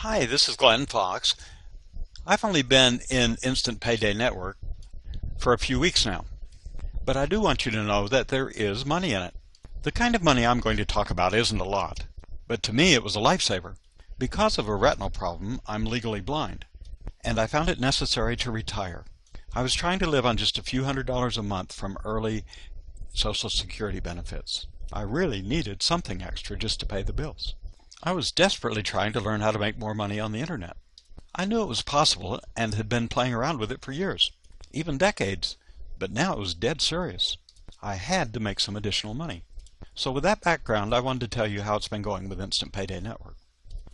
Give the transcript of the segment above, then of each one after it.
Hi, this is Glenn Fox. I've only been in Instant Payday Network for a few weeks now, but I do want you to know that there is money in it. The kind of money I'm going to talk about isn't a lot, but to me it was a lifesaver. Because of a retinal problem, I'm legally blind, and I found it necessary to retire. I was trying to live on just a few $100s a month from early Social Security benefits. I really needed something extra just to pay the bills. I was desperately trying to learn how to make more money on the internet. I knew it was possible and had been playing around with it for years, even decades, but now it was dead serious. I had to make some additional money. So with that background, I wanted to tell you how it's been going with Instant Payday Network.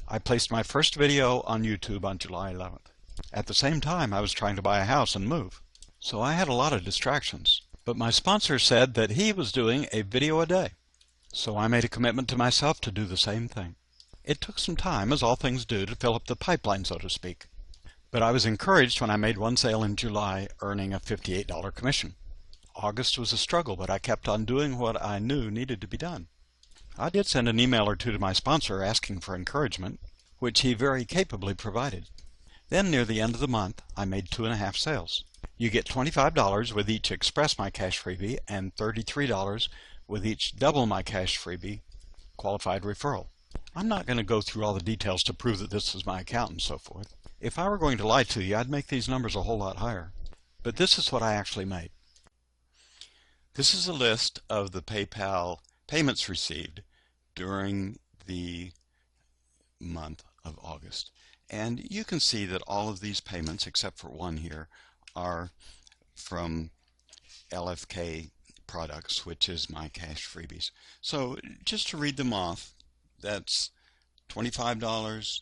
I placed my first video on YouTube on July 11th. At the same time, I was trying to buy a house and move. So I had a lot of distractions. But my sponsor said that he was doing a video a day. So I made a commitment to myself to do the same thing. It took some time, as all things do, to fill up the pipeline, so to speak. But I was encouraged when I made one sale in July, earning a $58 commission. August was a struggle, but I kept on doing what I knew needed to be done. I did send an email or two to my sponsor asking for encouragement, which he very capably provided. Then near the end of the month, I made 2.5 sales. You get $25 with each Express My Cash freebie and $33 with each Double My Cash freebie qualified referral. I'm not going to go through all the details to prove that this is my account and so forth. If I were going to lie to you, I'd make these numbers a whole lot higher. But this is what I actually made. This is a list of the PayPal payments received during the month of August. And you can see that all of these payments, except for one here, are from LFK products, which is My Cash freebies. So just to read them off, that's $25,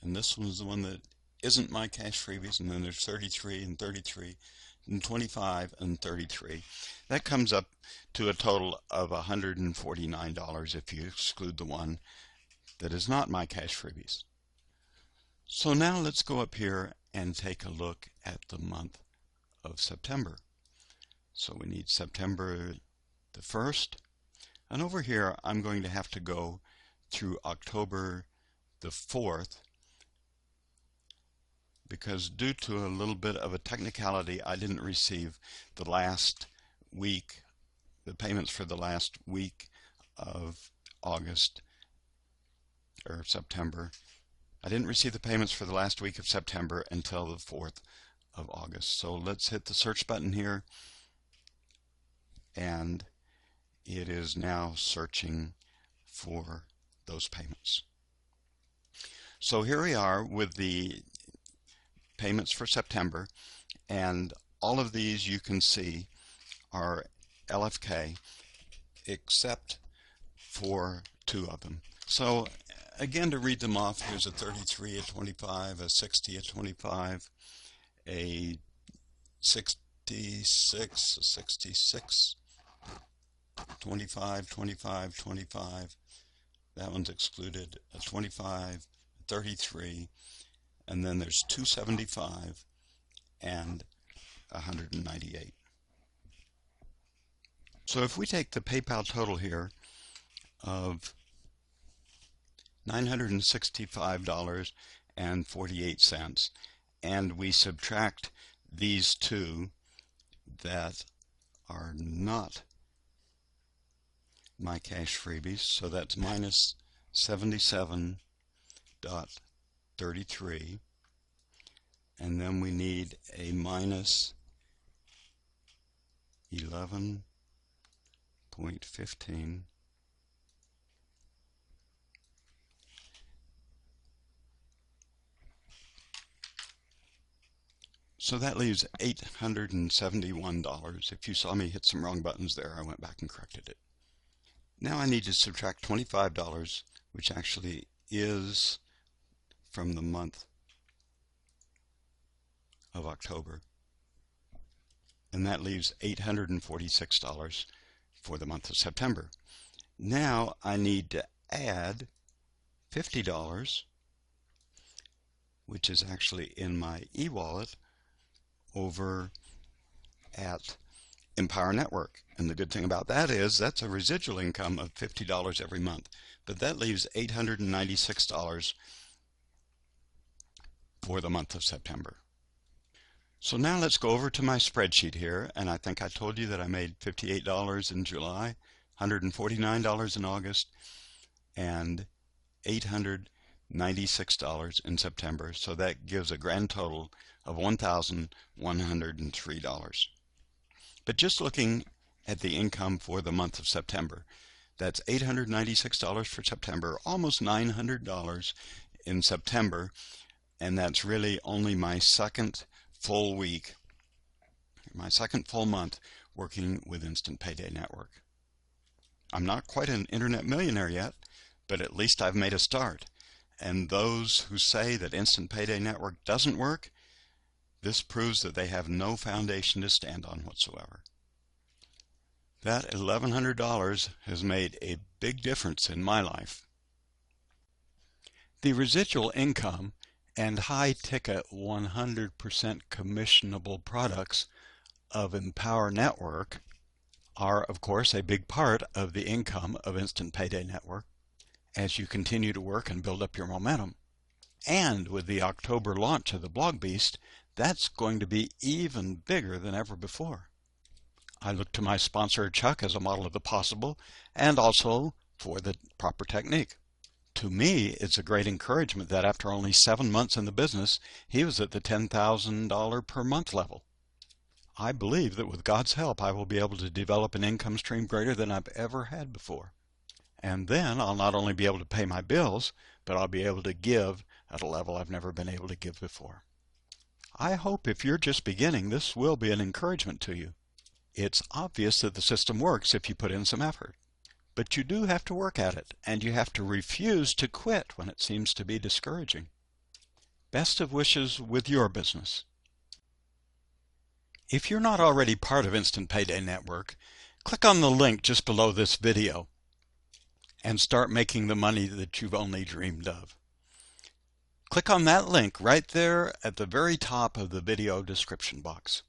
and this one's the one that isn't My Cash freebies, and then there's 33 and 33 and 25 and 33. That comes up to a total of $149 if you exclude the one that is not My Cash freebies. So now let's go up here and take a look at the month of September. So we need September the 1st, and over here I'm going to have to go through October the 4th, because due to a little bit of a technicality, I didn't receive the last week, the payments for the last week of August or September. I didn't receive the payments for the last week of September until the 4th of August. So let's hit the search button here, and it is now searching for those payments. So here we are with the payments for September, and all of these you can see are LFK except for 2 of them. So again, to read them off, here's a 33, a 25, a 60, a 25, a 66, a 66, 25, 25, 25. That one's excluded, a 25, 33, and then there's 275 and 198. So if we take the PayPal total here of $965.48 and we subtract these two that are not My Cash freebies, so that's minus 77.33, and then we need a minus 11.15, so that leaves $871. If you saw me hit some wrong buttons there, I went back and corrected it. Now I need to subtract $25, which actually is from the month of October, and that leaves $846 for the month of September. Now I need to add $50, which is actually in my e-wallet over at Empower Network. And the good thing about that is that's a residual income of $50 every month. But that leaves $896 for the month of September. So now let's go over to my spreadsheet here, and I think I told you that I made $58 in July, $149 in August, and $896 in September. So that gives a grand total of $1,103. But just looking at the income for the month of September, that's $896 for September, almost $900 in September, and that's really only my second full week, my second full month working with Instant Payday Network. I'm not quite an internet millionaire yet, but at least I've made a start. And those who say that Instant Payday Network doesn't work, this proves that they have no foundation to stand on whatsoever. That $1,100 has made a big difference in my life. The residual income and high-ticket 100% commissionable products of Empower Network are, of course, a big part of the income of Instant Payday Network as you continue to work and build up your momentum. And with the October launch of the Blog Beast, that's going to be even bigger than ever before. I look to my sponsor Chuck as a model of the possible and also for the proper technique. To me, it's a great encouragement that after only 7 months in the business, he was at the $10,000 per month level. I believe that with God's help, I will be able to develop an income stream greater than I've ever had before. And then I'll not only be able to pay my bills, but I'll be able to give at a level I've never been able to give before. I hope if you're just beginning, this will be an encouragement to you. It's obvious that the system works if you put in some effort. But you do have to work at it, and you have to refuse to quit when it seems to be discouraging. Best of wishes with your business. If you're not already part of Instant Payday Network, click on the link just below this video and start making the money that you've only dreamed of. Click on that link right there at the very top of the video description box.